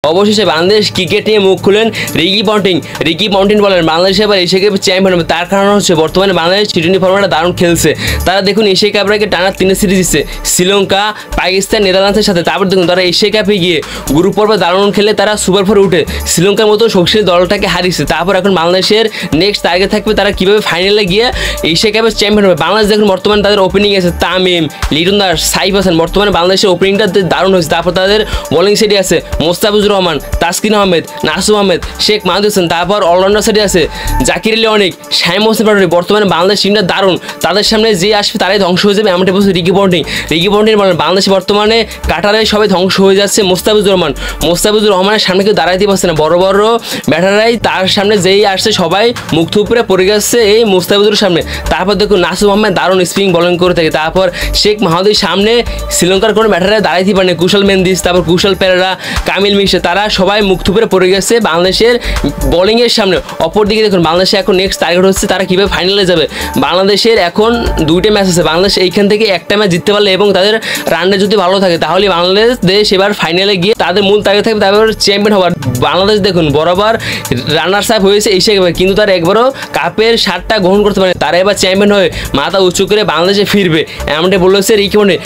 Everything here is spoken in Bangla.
অবশেষে বাংলাদেশ ক্রিকেট নিয়ে মুখ খুলেন রিকি পন্টিং বলেন বাংলাদেশ এবার এশিয়া কাপের চ্যাম্পিয়ন হবে। তার কারণ হচ্ছে বর্তমানে বাংলাদেশ টি-20 ফর্মেটটা দারুণ খেলছে। তারা দেখুন এশিয়া কাপের আগে টানা 3 সিরিজ দিচ্ছে শ্রীলঙ্কা, পাকিস্তান, নেদারল্যান্ডসের সাথে। তারপর দেখুন তারা এশিয়া কাপে গিয়ে গ্রুপ পর্বে দারুণ খেলে তারা সুপার ফোরে উঠে শ্রীলঙ্কার মতো শক্তিশালী দলটাকে হারিয়েছে। তারপর এখন বাংলাদেশের নেক্সট টার্গেট থাকবে তারা কীভাবে ফাইনালে গিয়ে এশিয়া কাপের চ্যাম্পিয়ন হবে। বাংলাদেশ দেখুন বর্তমানে তাদের ওপেনিং আছে তামিম, লিটন দাস, সাইফ হাসান। বর্তমানে বাংলাদেশের ওপেনিংটা দারুণ হয়েছে। তারপর তাদের বোলিং সাইডে আছে মোস্তাফিজুর রহমান, তাসকিন আহমেদ, নাসুম আহমেদ, শেখ মাহাদুর হোসেন। তারপর অলরাউন্ডার সাইডে আছে জাকির আলী অনেক, শামীম হোসেন পাটোয়ারি। বর্তমানে বাংলাদেশ টিমটা দারুণ, তাদের সামনে যে আসবে তারাই ধ্বংস হয়ে যাবে এমনটা বলছে রিকি পন্টিং বলেন বাংলাদেশে বর্তমানে কাটারে সবাই ধ্বংস হয়ে যাচ্ছে। মোস্তাফিজুর রহমানের সামনে কেউ দাঁড়াইতে পারছে না। বড় বড় ব্যাটাররাই তার সামনে যেই আসছে সবাই মুখ থুপড়ে পড়ে গেছে এই মোস্তাফিজুরের সামনে। তারপর দেখুন নাসুম আহমেদ দারুণ স্পিনিং বোলিং করে থাকে। তারপর শেখ মাহাদুর সামনে শ্রীলঙ্কার কোনো ব্যাটাররা দাঁড়াইতে পারেনি, কুশল মেন্দিস, তারপর কুশল পেরেরা, কামিল মিশ্রা, তারা সবাই মুখ থুপড়ে পড়ে গেছে বাংলাদেশের বোলিংয়ের সামনে। অপরদিকে দেখুন বাংলাদেশে এখন নেক্সট টার্গেট হচ্ছে তারা কীভাবে ফাইনালে যাবে। বাংলাদেশের এখন 2টা ম্যাচ আছে, বাংলাদেশ এইখান থেকে একটা ম্যাচ জিততে পারলে এবং তাদের রানটা যদি ভালো থাকে তাহলে বাংলাদেশ এবার ফাইনালে গিয়ে তাদের মূল টার্গেট থাকবে তারপর চ্যাম্পিয়ন হওয়ার। বাংলাদেশ দেখুন বরাবর রানার্স আপ হয়েছে এশিয়া কাপে, কিন্তু তারা একবারও কাপের স্বাদটা গ্রহণ করতে পারে। তারা এবার চ্যাম্পিয়ন হয়ে মাথা উঁচু করে বাংলাদেশে ফিরবে এমনটা বলেছে রিকি পন্টিং।